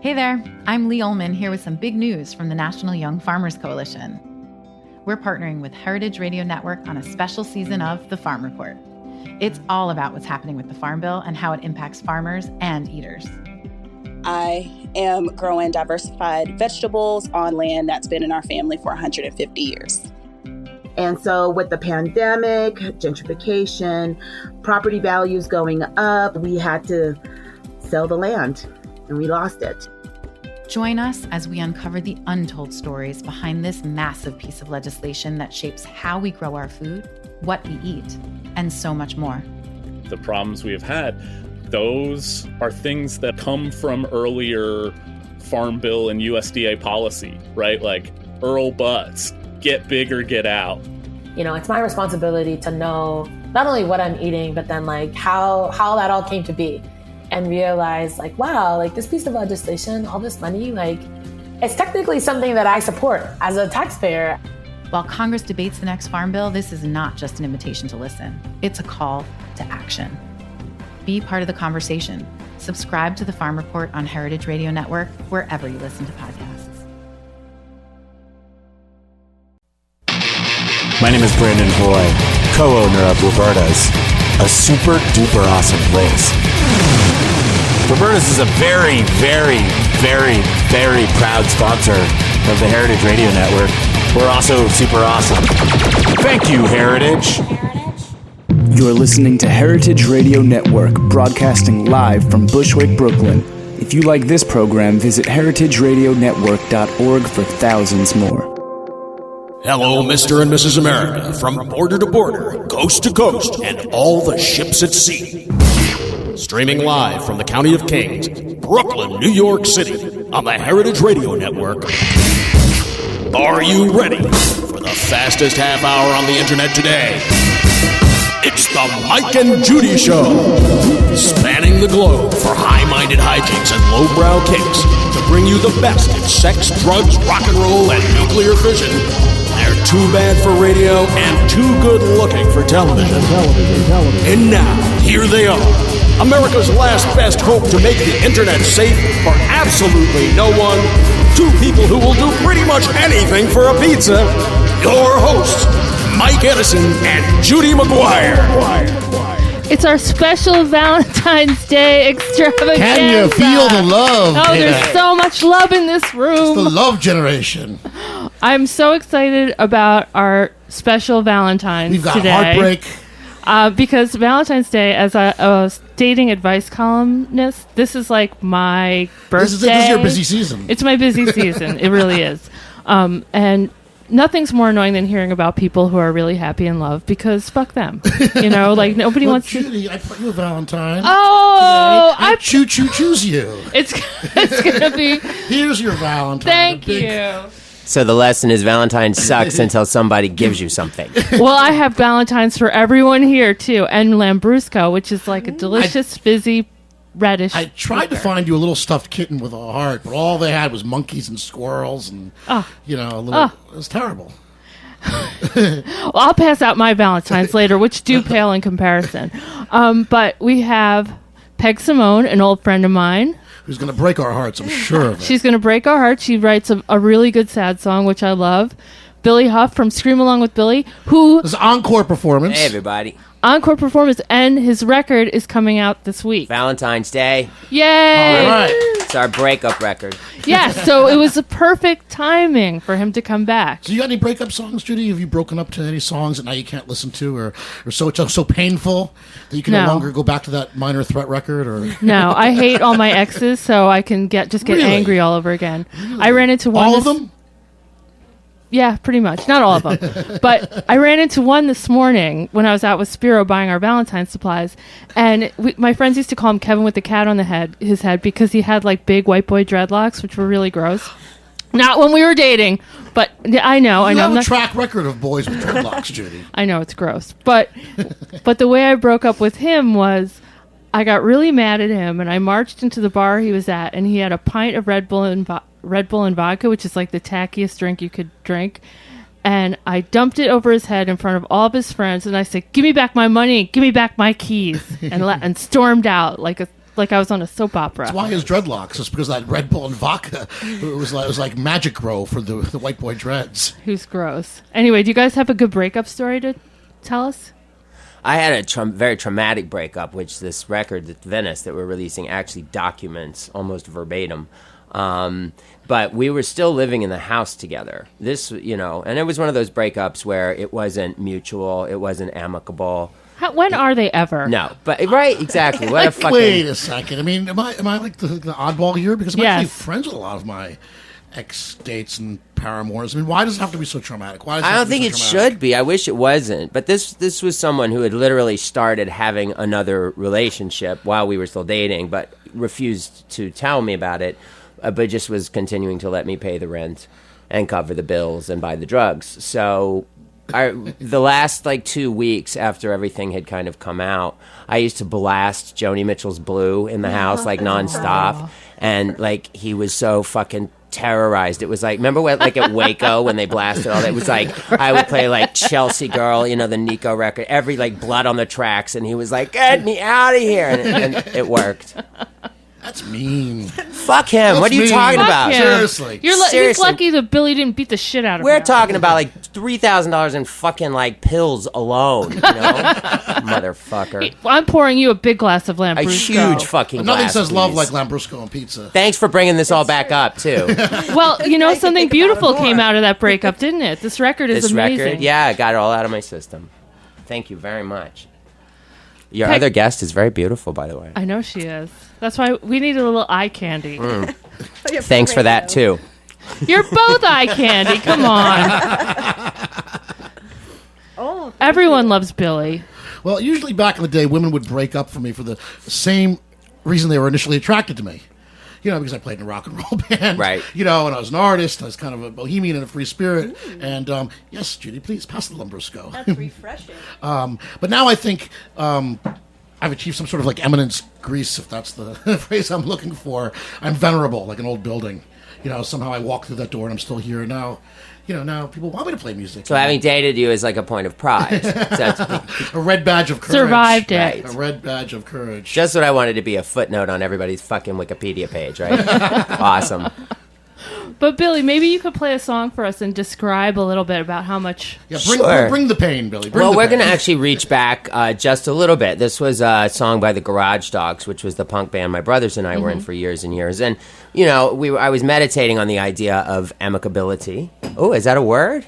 Hey there, I'm Lee Ullman here with some big news from the National Young Farmers Coalition. We're partnering with Heritage Radio Network on a special season of The Farm Report. It's all about what's happening with the Farm Bill and how it impacts farmers and eaters. I am growing diversified vegetables on land that's been in our family for 150 years. And so with the pandemic, gentrification, property values going up, we had to sell the land and we lost it. Join us as we uncover the untold stories behind this massive piece of legislation that shapes how we grow our food, what we eat, and so much more. The problems we have had, those are things that come from earlier Farm Bill and USDA policy, right? Like Earl Butts, get big or get out. You know, it's my responsibility to know not only what I'm eating, but then like how that all came to be. And realize like, wow, like this piece of legislation, all this money, like it's technically something that I support as a taxpayer. While Congress debates the next Farm Bill, this is not just an invitation to listen. It's a call to action. Be part of the conversation. Subscribe to the Farm Report on Heritage Radio Network, wherever you listen to podcasts. My name is Brandon Hoy, co-owner of Roberta's, a super duper awesome place. Roberta's is a very, very, very, very proud sponsor of the Heritage Radio Network. We're also super awesome. Thank you, Heritage. You're listening to Heritage Radio Network, broadcasting live from Bushwick, Brooklyn. If you like this program, visit heritageradionetwork.org for thousands more. Hello, Mr. and Mrs. America, from border to border, coast to coast, and all the ships at sea. Streaming live from the County of Kings, Brooklyn, New York City, on the Heritage Radio Network. Are you ready for the fastest half hour on the internet today? It's the Mike and Judy Show, spanning the globe for high-minded hijinks and lowbrow kicks to bring you the best in sex, drugs, rock and roll, and nuclear fission. They're too bad for radio and too good-looking for television. And now, here they are, America's last best hope to make the internet safe for absolutely no one. Two people who will do pretty much anything for a pizza. Your hosts, Mike Edison and Judy McGuire. It's our special Valentine's Day extravaganza. Can you feel the love? Oh, there's so much love in this room. It's the love generation. I'm so excited about our special Valentine's We've got today. heartbreak. Because Valentine's Day, as a dating advice columnist, this is like my birthday. This is your busy season. It's my busy season. It really is. And nothing's more annoying than hearing about people who are really happy in love, because fuck them. You know, like nobody wants Judy, I put you a Valentine. Oh, I choose you. It's gonna be. Here's your Valentine. Thank you. So the lesson is Valentine sucks until somebody gives you something. Well, I have Valentines for everyone here too, and Lambrusco, which is like a delicious, fizzy, reddish. I tried to find you a little stuffed kitten with a heart, but all they had was monkeys and squirrels, and it was terrible. Well, I'll pass out my Valentines later, which do pale in comparison. But we have Peg Simone, an old friend of mine, who's going to break our hearts, I'm sure of it. She's going to break our hearts. She writes a really good sad song, which I love. Billy Hough from Scream Along with Billy, who... This is encore performance. Hey, everybody. Encore performance, and his record is coming out this week. Valentine's Day. Yay! All right. It's our breakup record. Yeah, so it was a perfect timing for him to come back. So you got any breakup songs, Judy? Have you broken up to any songs that now you can't listen to, or so painful that you can no longer go back to that Minor Threat record? Or No, I hate all my exes, so I can get really? Angry all over again. Really? I ran into one. All of them? Yeah, pretty much. Not all of them. But I ran into one this morning when I was out with Spiro buying our Valentine's supplies. And my friends used to call him Kevin with the cat on his head because he had like big white boy dreadlocks, which were really gross. Not when we were dating, but I know. You have a track record of boys with dreadlocks, Judy. I know, it's gross. But the way I broke up with him was I got really mad at him, and I marched into the bar he was at, and he had a pint of Red Bull and vodka, which is like the tackiest drink you could drink. And I dumped it over his head in front of all of his friends, and I said, "Give me back my money, give me back my keys," and stormed out like a like I was on a soap opera. That's why his dreadlocks. It's because of that Red Bull and vodka. It was like Magic Grow for the white boy dreads. Who's gross. Anyway, do you guys have a good breakup story to tell us? I had a very traumatic breakup, which this record, Venice, that we're releasing actually documents almost verbatim. But we were still living in the house together. This, and it was one of those breakups where it wasn't mutual, it wasn't amicable. When are they ever? No, but right, exactly. What a fucking... Wait a second. I mean, am I like the oddball here? Because I'm actually friends with a lot of my ex-dates and paramours. I mean, why does it have to be so traumatic? I don't think it should be. I wish it wasn't. But this was someone who had literally started having another relationship while we were still dating, but refused to tell me about it, but just was continuing to let me pay the rent and cover the bills and buy the drugs. So the last 2 weeks after everything had kind of come out, I used to blast Joni Mitchell's Blue in the house nonstop. And he was so fucking terrorized. It was remember when at Waco when they blasted all that? It was I would play Chelsea Girl, the Nico record, every blood on the tracks, and he was get me out of here, and it worked. That's mean. Fuck him. What are you talking about? Seriously. He's lucky that Billy didn't beat the shit out of him. We're talking about $3,000 in fucking pills alone, motherfucker. I'm pouring you a big glass of Lambrusco. A huge fucking glass. Nothing says please. love like Lambrusco on pizza. Thanks for bringing this all back up, too. Well, something beautiful came out of that breakup, didn't it? This record is amazing. Record, yeah, I got it all out of my system. Thank you very much. Your other guest is very beautiful, by the way. I know she is. That's why we need a little eye candy. Thanks for that, too. You're both eye candy. Come on. Everyone loves Billy. Well, usually back in the day, women would break up for me for the same reason they were initially attracted to me. Because I played in a rock and roll band. Right. And I was an artist. I was kind of a bohemian and a free spirit. Ooh. And, yes, Judy, please, pass the Lambrusco. That's refreshing. But now I think I've achieved some sort of eminence Greece, if that's the phrase I'm looking for. I'm venerable, like an old building. Somehow I walk through that door and I'm still here. Now, now people want me to play music. So having dated you is a point of pride. A red badge of courage. Survived it. Right. A red badge of courage. Just what I wanted to be a footnote on everybody's fucking Wikipedia page, right? Awesome. But Billy, maybe you could play a song for us and describe a little bit about how much... Yeah, bring the pain, Billy. We're going to actually reach back just a little bit. This was a song by the Garage Dogs, which was the punk band my brothers and I were in for years and years. And, I was meditating on the idea of amicability. Oh, is that a word?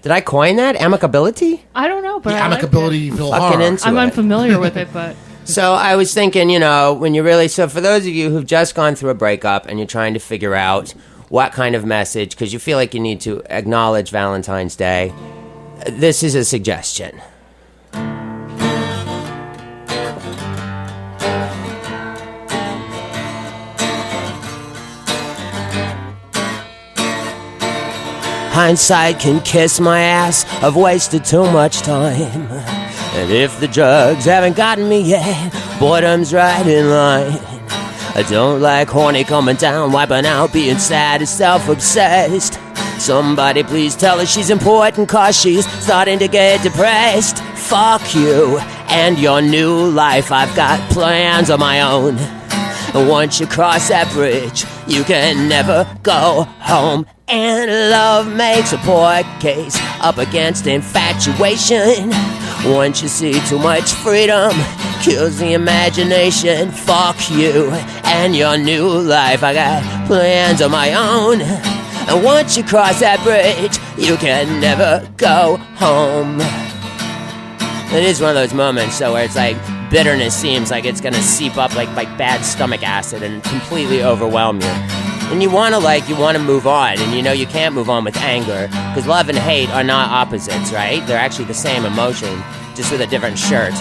Did I coin that? Amicability? I don't know, but the amicability I'm unfamiliar with it, but... So I was thinking, when you really... So for those of you who've just gone through a breakup and you're trying to figure out what kind of message, because you feel like you need to acknowledge Valentine's Day, this is a suggestion. Hindsight can kiss my ass, I've wasted too much time. And if the drugs haven't gotten me yet, boredom's right in line. I don't like horny coming down, wiping out, being sad and self-obsessed. Somebody please tell her she's important, cause she's starting to get depressed. Fuck you and your new life, I've got plans of my own. And once you cross that bridge, you can never go home. And love makes a poor case up against infatuation. Once you see too much freedom, kills the imagination. Fuck you and your new life, I got plans of my own. And once you cross that bridge, you can never go home. It is one of those moments where it's bitterness seems like it's gonna seep up like bad stomach acid and completely overwhelm you. And you wanna move on, and you can't move on with anger, because love and hate are not opposites, right? They're actually the same emotion, just with a different shirt.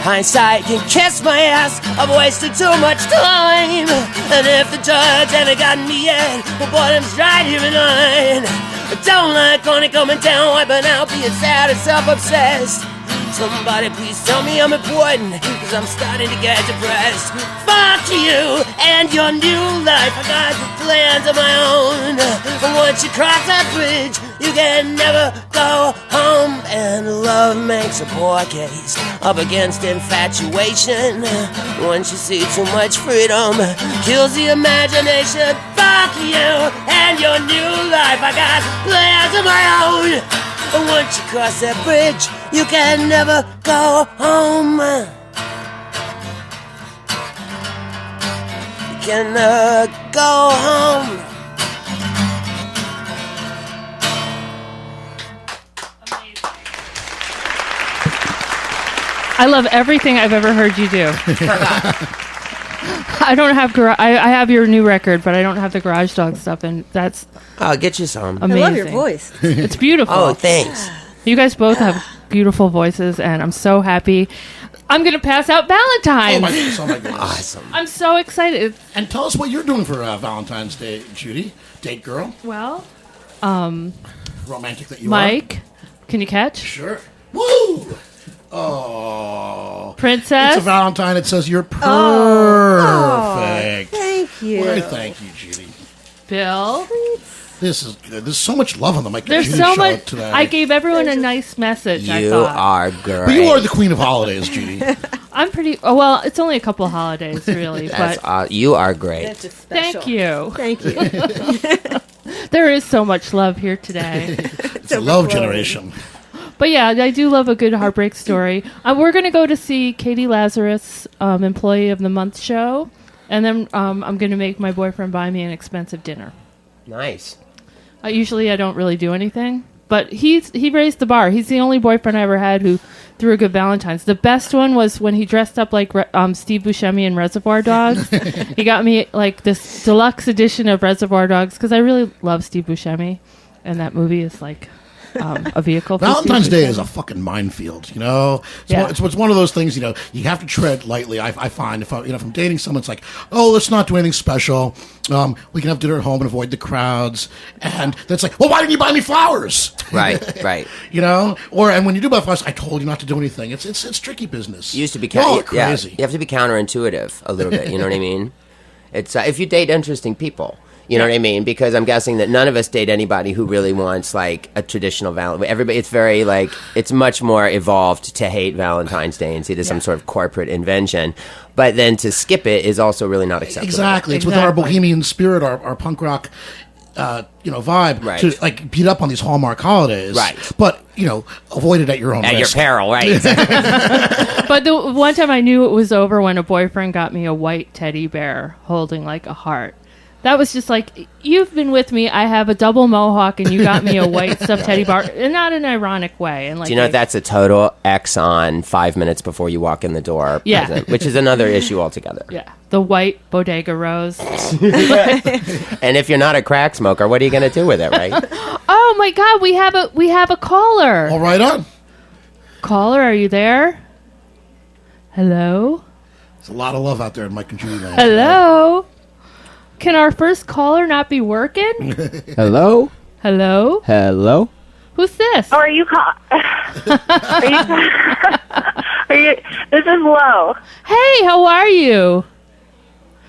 Hindsight can kiss my ass, I've wasted too much time. And if the drugs haven't gotten me yet, the bottom's right here in line. I don't like only coming down, wiping out, being sad and self-obsessed. Somebody please tell me I'm important, cause I'm starting to get depressed. Fuck you and your new life, I got the plans of my own. And once you cross that bridge, you can never go home. And love makes a poor case up against infatuation. Once you see too much freedom, kills the imagination. Fuck you and your new life. I got plans of my own. But once you cross that bridge, you can never go home. You can never go home. I love everything I've ever heard you do. I don't have I have your new record, but I don't have the Garage Dog stuff, and that's I'll get you some. amazing. I love your voice. It's beautiful. Oh, thanks. You guys both have beautiful voices, and I'm so happy. I'm going to pass out Valentine's. Oh my goodness. Awesome. I'm so excited. And tell us what you're doing for Valentine's Day, Judy. Date girl. Well, Romantic that you are. Mike, can you catch? Sure. Woo! Oh. Princess? It's a Valentine. It says you're perfect. Thank you. Why, thank you, Judy. Bill? This is good. There's so much love on the Mike and There's Judy so show much. today. I gave everyone a nice message, I You thought. are great. But you are the queen of holidays, Judy. I'm pretty. Oh, well, it's only a couple holidays, really. but you are great. That's just special. thank you. Thank you. There is so much love here today. It's a love generation. But yeah, I do love a good heartbreak story. We're going to go to see Katie Lazarus, Employee of the Month show. And then I'm going to make my boyfriend buy me an expensive dinner. Nice. Usually I don't really do anything. But he raised the bar. He's the only boyfriend I ever had who threw a good Valentine's. The best one was when he dressed up like Steve Buscemi in Reservoir Dogs. He got me like this deluxe edition of Reservoir Dogs because I really love Steve Buscemi. And that movie is like... a vehicle for Valentine's Steve Day Buscemi. is a fucking minefield, you know. Yeah. It's one of those things, you know. You have to tread lightly. I find if I'm dating someone, it's like, oh, let's not do anything special. We can have dinner at home and avoid the crowds. And that's like, well, why didn't you buy me flowers? Right. You know, and when you do buy flowers, I told you not to do anything. It's tricky business. You used to be Y'all are crazy. You have to be counterintuitive a little bit. You know what I mean? It's if you date interesting people. You know what I mean? Because I'm guessing that none of us date anybody who really wants like a traditional Valentine. Everybody, it's very like it's much more evolved to hate Valentine's Day and see it as some sort of corporate invention. But then to skip it is also really not acceptable. Exactly. It's with our bohemian spirit, our punk rock, vibe Right. to like beat up on these Hallmark holidays. Right. But avoid it at your own At risk. your peril, right? But the one time I knew it was over when a boyfriend got me a white teddy bear holding like a heart. That was just like, you've been with me. I have a double mohawk, and you got me a white stuffed teddy bear, and not in an ironic way. And like, Do you know that's a total X on 5 minutes before you walk in the door? Yeah. Present, which is another issue altogether. Yeah, the white bodega rose. And if you're not a crack smoker, what are you going to do with it, right? Oh my God, we have a caller. All right on. Caller, are you there? Hello. There's a lot of love out there in Mike and Judy land. Hello. Can our first caller not be working? Hello? Hello? Hello? Who's this? Oh, are you This is Lo. Hey, how are you?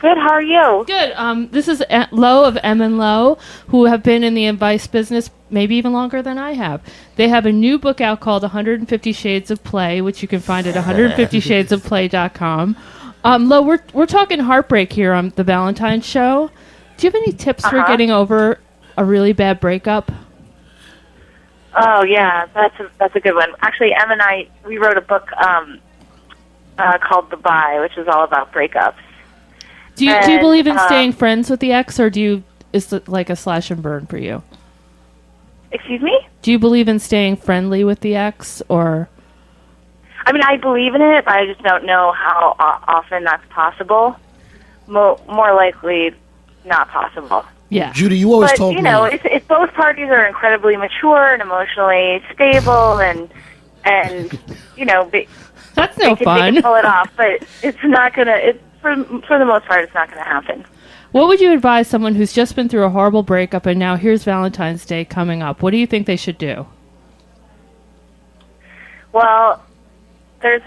Good, how are you? Good. This is Lo of M & Lo, who have been in the advice business maybe even longer than I have. They have a new book out called 150 Shades of Play, which you can find at 150shadesofplay.com. Lo, we're talking heartbreak here on the Valentine show. Do you have any tips for getting over a really bad breakup? Oh yeah, that's a good one. Actually, Em and I we wrote a book called The Bye, which is all about breakups. Do you believe in staying friends with the ex, or is it like a slash and burn for you? Excuse me? Do you believe in staying friendly with the ex, or? I mean, I believe in it, but I just don't know how often that's possible. More likely, not possible. Yeah, Judy, you always told me. But if both parties are incredibly mature and emotionally stable, and that's no fun. They can pull it off, but it's not gonna. For the most part, it's not gonna happen. What would you advise someone who's just been through a horrible breakup and now here's Valentine's Day coming up? What do you think they should do? Well, there's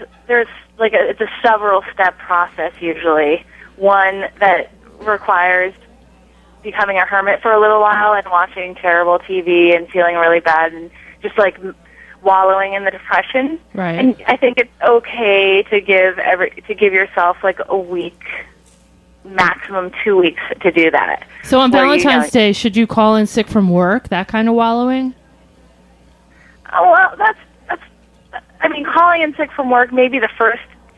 like it's a several step process usually. One that requires becoming a hermit for a little while and watching terrible TV and feeling really bad and just like wallowing in the depression. Right. And I think it's okay to give yourself like a week, maximum 2 weeks to do that. So on Valentine's Day, should you call in sick from work? That kind of wallowing? Oh, well, that's I mean, calling in sick from work maybe the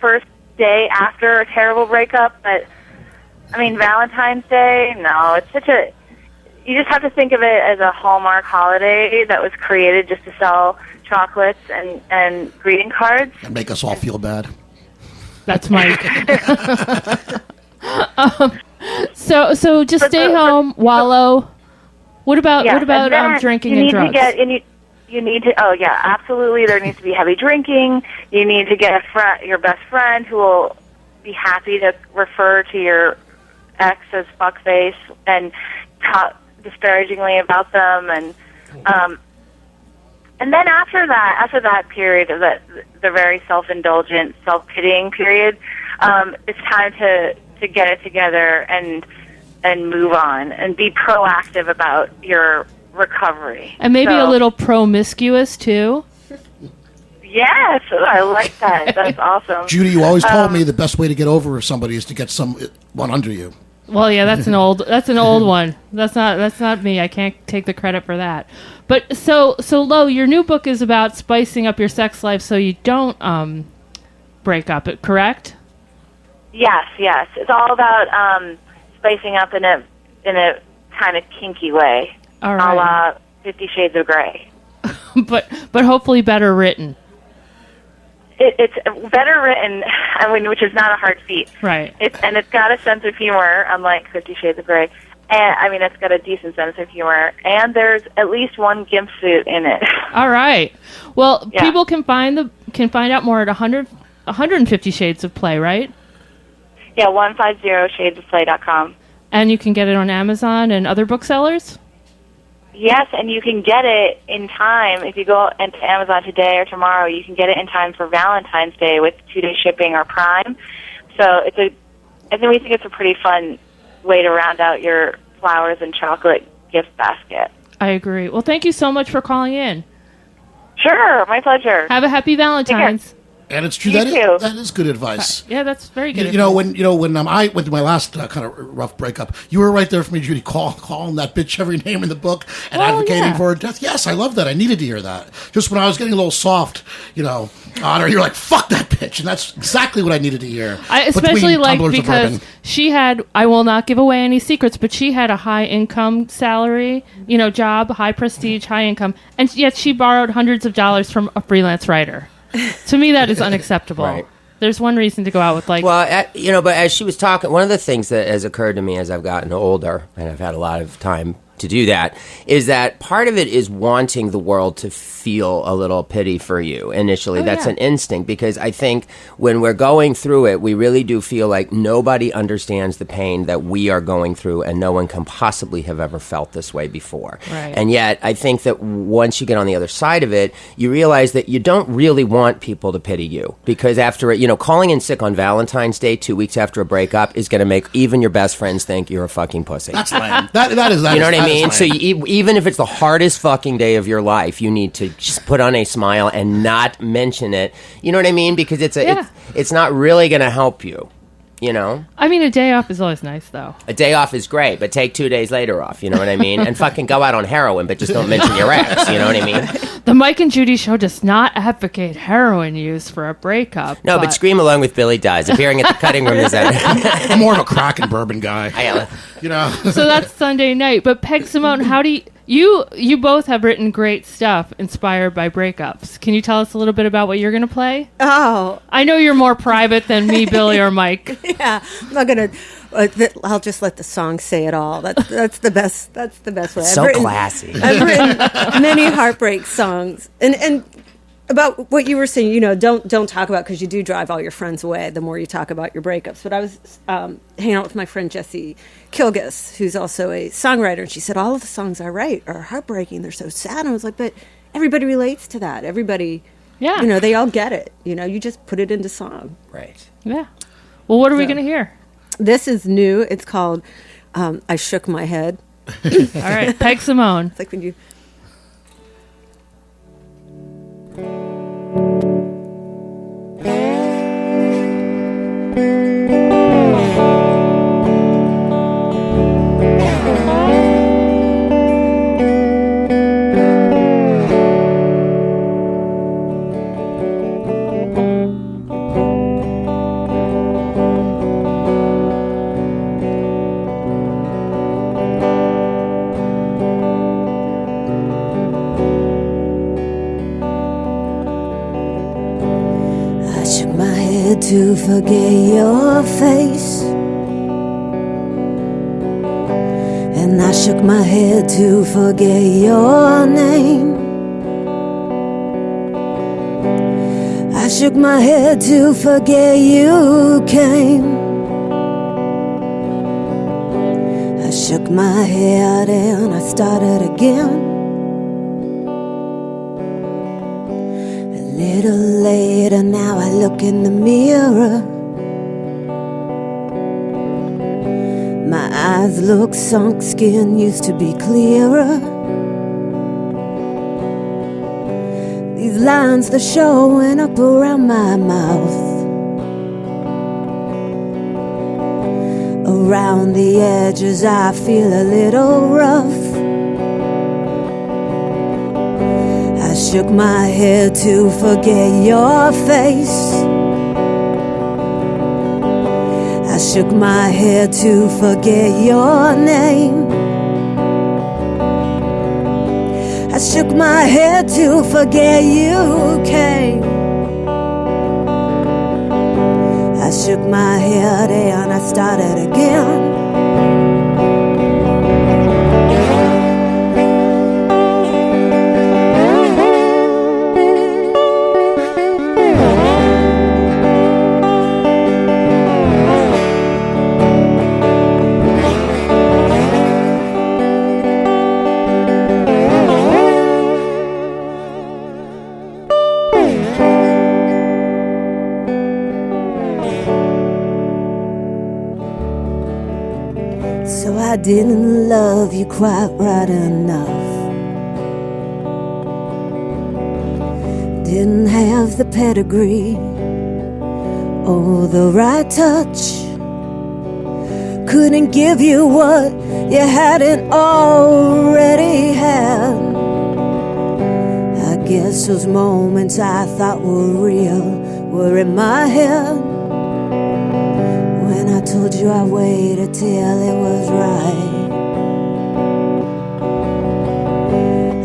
first day after a terrible breakup, but I mean, Valentine's Day, no, it's you just have to think of it as a Hallmark holiday that was created just to sell chocolates and greeting cards. And make us all feel bad. That's Mike. So just stay home, wallow. What about drinking and drugs? You need to. Oh yeah, absolutely. There needs to be heavy drinking. You need to get your best friend who will be happy to refer to your ex as fuckface and talk disparagingly about them, and then after that period of the very self-indulgent, self-pitying period, it's time to get it together and move on and be proactive about your recovery. And maybe a little promiscuous too. Yes, I like that. That's awesome. Judy, you always told me the best way to get over somebody is to get someone under you. Well, yeah, that's an old one. That's not me. I can't take the credit for that. But so Lo, your new book is about spicing up your sex life so you don't break up. Correct? Yes. It's all about spicing up in a kind of kinky way. All right. A la 50 Shades of Grey. but hopefully better written. It's better written, I mean, which is not a hard feat. Right. It's got a sense of humor, unlike 50 Shades of Grey. And I mean, it's got a decent sense of humor, and there's at least one gimp suit in it. All right. Well, people can find out more at 150 Shades of Play, right? Yeah, 150shadesofplay.com. And you can get it on Amazon and other booksellers? Yes, and you can get it in time. If you go into Amazon today or tomorrow, you can get it in time for Valentine's Day with 2-day shipping or Prime. So I think we think it's a pretty fun way to round out your flowers and chocolate gift basket. I agree. Well, thank you so much for calling in. Sure, my pleasure. Have a happy Valentine's. And it's true. You too. That is good advice. Yeah, that's very good. When I went through my last kind of rough breakup, you were right there for me, Judy, calling that bitch every name in the book and advocating for her death. Yes, I love that. I needed to hear that. Just when I was getting a little soft, on her, you're like, "Fuck that bitch," and that's exactly what I needed to hear. I especially like because she had. I will not give away any secrets, but she had a high income salary, job, high prestige, high income, and yet she borrowed hundreds of dollars from a freelance writer. To me, that is unacceptable. Right. There's one reason to go out with but as she was talking, one of the things that has occurred to me as I've gotten older, and I've had a lot of time to do that, is that part of it is wanting the world to feel a little pity for you initially. That's an instinct, because I think when we're going through it, we really do feel like nobody understands the pain that we are going through, and no one can possibly have ever felt this way before. Right. And yet, I think that once you get on the other side of it, you realize that you don't really want people to pity you, because after calling in sick on Valentine's Day 2 weeks after a breakup is going to make even your best friends think you're a fucking pussy. That's lame. That is. You know what I mean? So even if it's the hardest fucking day of your life, you need to just put on a smile and not mention it. You know what I mean? Because it's not really going to help you. I mean, a day off is always nice, though. A day off is great, but take 2 days later off. You know what I mean? And fucking go out on heroin, but just don't mention your ex. You know what I mean? The Mike and Judy show does not advocate heroin use for a breakup. No, but Scream Along with Billy Dies. Appearing at the Cutting Room is I'm more of a crack and bourbon guy. So that's Sunday night. But Peg Simone, how do you both have written great stuff inspired by breakups. Can you tell us a little bit about what you're going to play? Oh. I know you're more private than me, Billy, or Mike. Yeah, I'm not going to... I'll just let the song say it all. That's the best. That's the best way. So classy. I've written many heartbreak songs, and about what you were saying. Don't talk about, because you do drive all your friends away the more you talk about your breakups. But I was hanging out with my friend Jessie Kilgus, who's also a songwriter, and she said all of the songs I write are heartbreaking. They're so sad. And I was like, but everybody relates to that. Everybody, they all get it. You just put it into song. Right. Yeah. Well, what are we going to hear? This is new. It's called I Shook My Head. All right. Peg Simone. It's like when you... to forget your face, and I shook my head to forget your name. I shook my head to forget you came. I shook my head and I started again. A little later now I look in the mirror. My eyes look sunk, skin used to be clearer. These lines they're showing up around my mouth, around the edges I feel a little rough. I shook my head to forget your face. I shook my head to forget your name. I shook my head to forget you came. I shook my head and I started again. I didn't love you quite right enough. Didn't have the pedigree or the right touch. Couldn't give you what you hadn't already had. I guess those moments I thought were real were in my head. I told you I waited till it was right.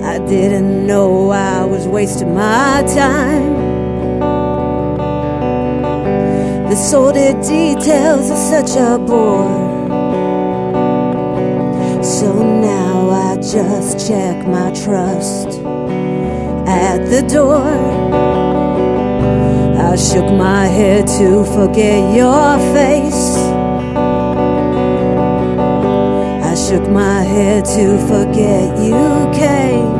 I didn't know I was wasting my time. The sordid details are such a bore. So now I just check my trust at the door. I shook my head to forget your face. I shook my head to forget you came.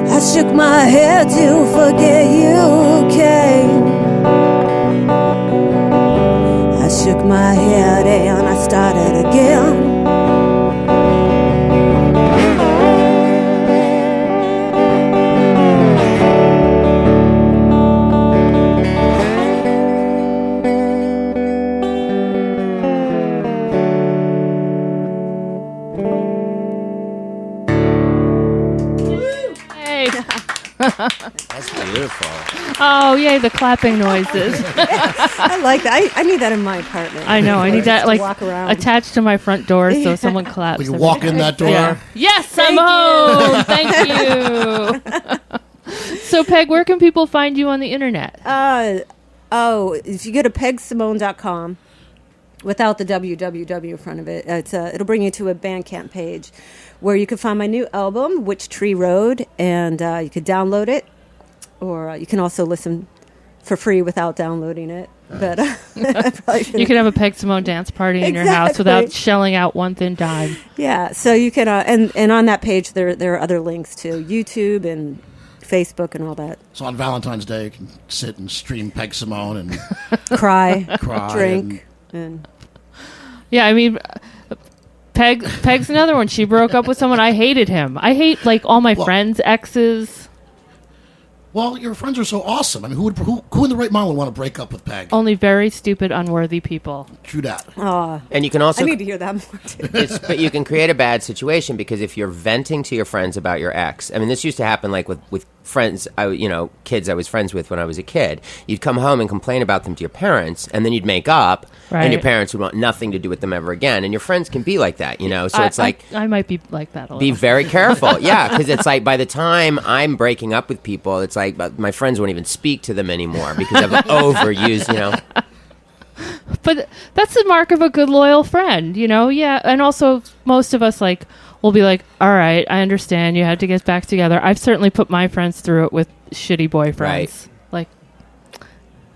I shook my head to forget you came. I shook my head and I started again. That's beautiful. Oh, yay, the clapping noises. I like that. I need that in my apartment. I know. I need that like walk around. attached to my front door so someone claps. Will you walk in that door? Yeah. Yes, I'm home. Thank you. So, Peg, where can people find you on the internet? If you go to pegsimone.com, without the www in front of it, it'll bring you to a Bandcamp page where you can find my new album, Which Tree Road, and you could download it, or you can also listen for free without downloading it. But you can have a Peg Simone dance party in your house without shelling out one thin dime. Yeah, so you can, and on that page there are other links to YouTube and Facebook and all that. So on Valentine's Day, you can sit and stream Peg Simone and cry, drink, and yeah, I mean, Peg's another one. She broke up with someone. I hated him. I hate like all my friends' exes. Well, your friends are so awesome. I mean, who in the right mind would want to break up with Peg? Only very stupid, unworthy people. True that. And you can also... I need to hear that more, too. But you can create a bad situation because if you're venting to your friends about your ex... I mean, this used to happen like with friends, kids I was friends with when I was a kid. You'd come home and complain about them to your parents, and then you'd make up, and your parents would want nothing to do with them ever again. And your friends can be like that, So it's like I might be like that a little. Be very careful, yeah, because it's like by the time I'm breaking up with people, it's like my friends won't even speak to them anymore because I've overused, But that's the mark of a good loyal friend, Yeah, and also most of us will be like, all right, I understand you had to get back together. I've certainly put my friends through it with shitty boyfriends. Right.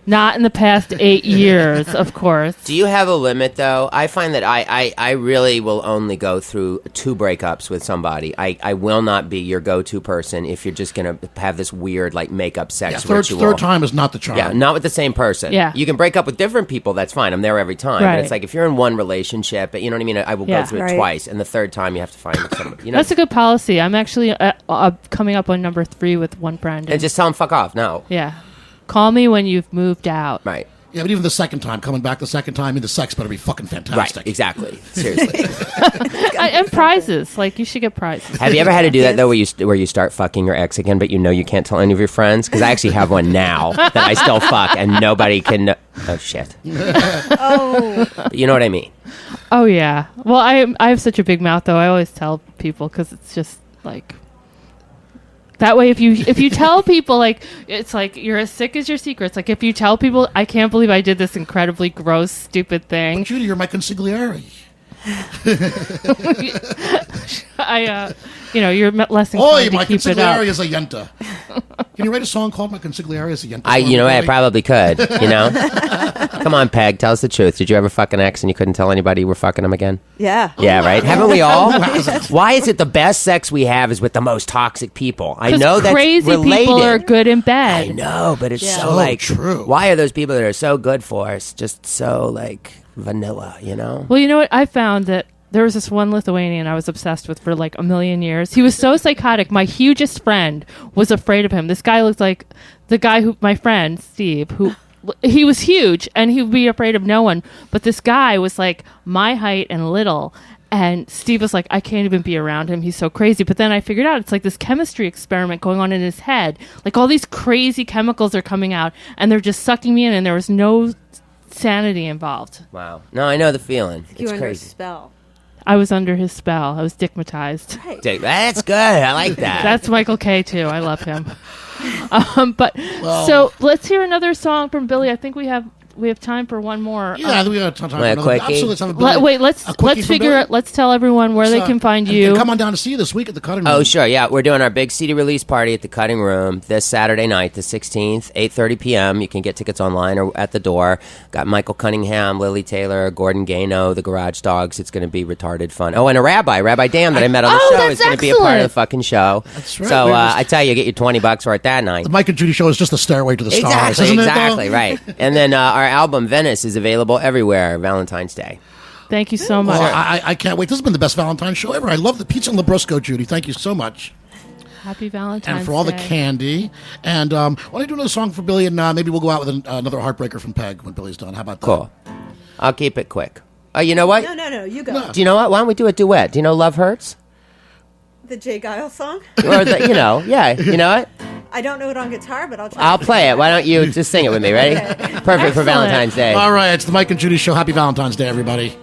Not in the past 8 years, of course. Do you have a limit, though? I find that I really will only go through 2 breakups with somebody. I will not be your go-to person if you're just going to have this weird, makeup sex ritual. Third time is not the charm. Yeah, not with the same person. Yeah. You can break up with different people, that's fine. I'm there every time. Right. But it's like if you're in one relationship, you know what I mean? I will go through it twice, and the third time you have to find somebody. That's a good policy. I'm actually coming up on number 3 with one friend. And just tell them fuck off, no. Yeah. Call me when you've moved out. Right. Yeah, but even the second time, coming back the second time, the sex better be fucking fantastic. Right, exactly. Seriously. And prizes. You should get prizes. Have you ever had to do that, though, where you start fucking your ex again, but you can't tell any of your friends? Because I actually have one now that I still fuck, and nobody can know. Oh, shit. You know what I mean? Oh, yeah. Well, I have such a big mouth, though. I always tell people, because it's just, that way, if you tell people, it's you're as sick as your secrets. If you tell people, I can't believe I did this incredibly gross, stupid thing. But Judy, you're my consigliere. You're less inclined to my keep it up. consigliere is a yenta. Can you write a song called "My Consigliere is a Yenta"? I probably could. Come on, Peg, tell us the truth. Did you ever fuck an ex and you couldn't tell anybody you were fucking him again? Yeah. Yeah, right. Haven't we all? Why is it the best sex we have is with the most toxic people? I know that's crazy related. People are good in bed. I know, but it's so true. Why are those people that are so good for us just so vanilla? Well, you know what? I found that there was this one Lithuanian I was obsessed with for a million years. He was so psychotic. My hugest friend was afraid of him. This guy looked like the guy my friend, Steve, he was huge and he would be afraid of no one. But this guy was my height and little. And Steve was like, I can't even be around him. He's so crazy. But then I figured out it's this chemistry experiment going on in his head. All these crazy chemicals are coming out and they're just sucking me in and there was no sanity involved. Wow. No, I know the feeling. You're It's under a crazy. spell. I was under his spell. I was dickmatized. Right. That's good. I like that. That's Michael K. too. I love him. So let's hear another song from Billy. I think we have time for one more. Yeah, I think we have time for another. Absolutely, let's have a Billy. Let's figure out. Let's tell everyone where they can find you. And come on down to see you this week at the Cutting Room. Oh, sure. Yeah, we're doing our big CD release party at the Cutting Room this Saturday night, the 16th, 8:30 p.m. You can get tickets online or at the door. Got Michael Cunningham, Lily Taylor, Gordon Gano, the Garage Dogs. It's going to be retarded fun. Oh, and Rabbi Dan that I met on the show is going to be a part of the fucking show. That's right. So I tell you, get your $20 for it that night. The Mike and Judy show is just a stairway to the stars, isn't it? Exactly, right. And then our album Venice is available everywhere Valentine's Day. Thank you so much. I can't wait. This has been the best Valentine's show ever. I love the pizza and Labrusco, Judy. Thank you so much. Happy Valentine's Day. And for all the candy. And why don't you do another song for Billy, and maybe we'll go out with another heartbreaker from Peg when Billy's done. How about that? Cool. I'll keep it quick. Oh, you know what? No, you go. Do you know what? Why don't we do a duet? Do you know Love Hurts? The Jay Giles song? Or yeah. You know what? I don't know it on guitar, but I'll try. I'll play it. Why don't you just sing it with me? Ready? Okay. Perfect for Valentine's Day. All right, it's the Mike and Judy show. Happy Valentine's Day, everybody.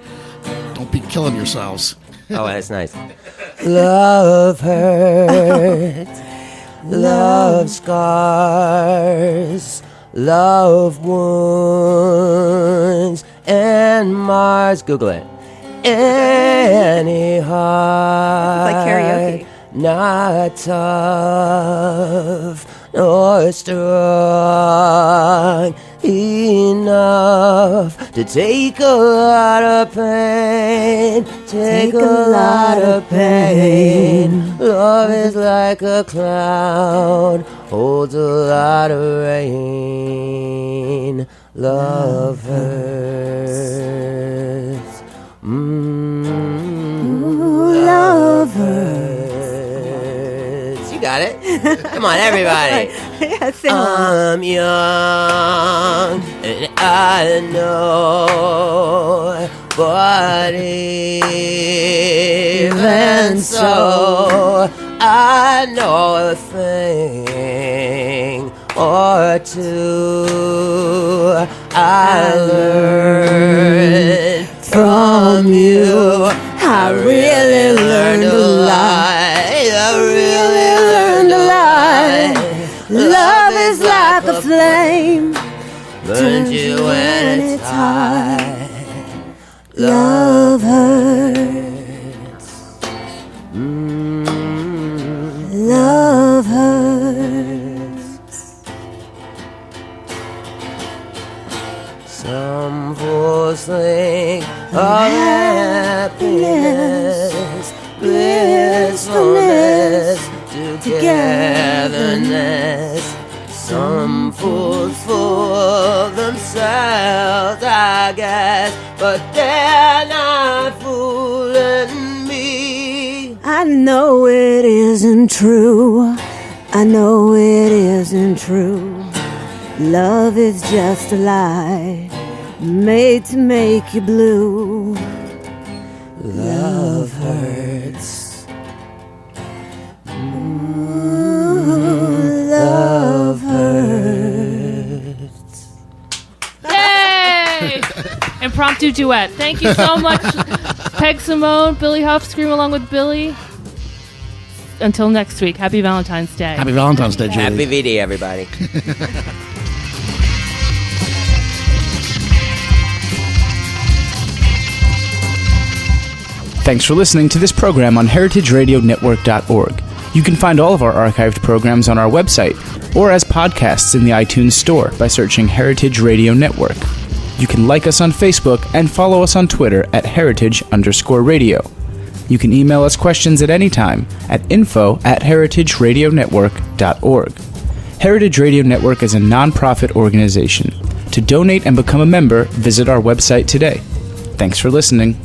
Don't be killing yourselves. Oh, that's nice. Love hurts, love scars, love wounds, and Mars. Google it. Any heart. It's like karaoke. Not tough nor strong enough to take a lot of pain. Take a lot of pain. Love is like a cloud, holds a lot of rain. Love hurts. Love hurts. You got it. Come on, everybody. Yeah, sing I'm young and I know, but even so, I know a thing. or two. I learned from you. I really learned a lot. I really learned a lot. Love is like a flame, burns you when it's hot. Love hurts. Love hurts. Some fools think of happiness, blissfulness, togetherness. Some fools fool themselves, I guess, but they're not fooling me. I know it isn't true. I know it isn't true. Love is just a lie made to make you blue. Love hurts. Love hurts. Yay! Impromptu duet. Thank you so much, Peg Simone, Billy Hough, Scream Along with Billy. Until next week, happy Valentine's Day. Happy Valentine's Day, Judy. Happy VD, everybody. Thanks for listening to this program on heritageradionetwork.org. You can find all of our archived programs on our website or as podcasts in the iTunes Store by searching Heritage Radio Network. You can like us on Facebook and follow us on Twitter at heritage_radio. You can email us questions at any time at info@heritageradionetwork.org. Heritage Radio Network is a non-profit organization. To donate and become a member, visit our website today. Thanks for listening.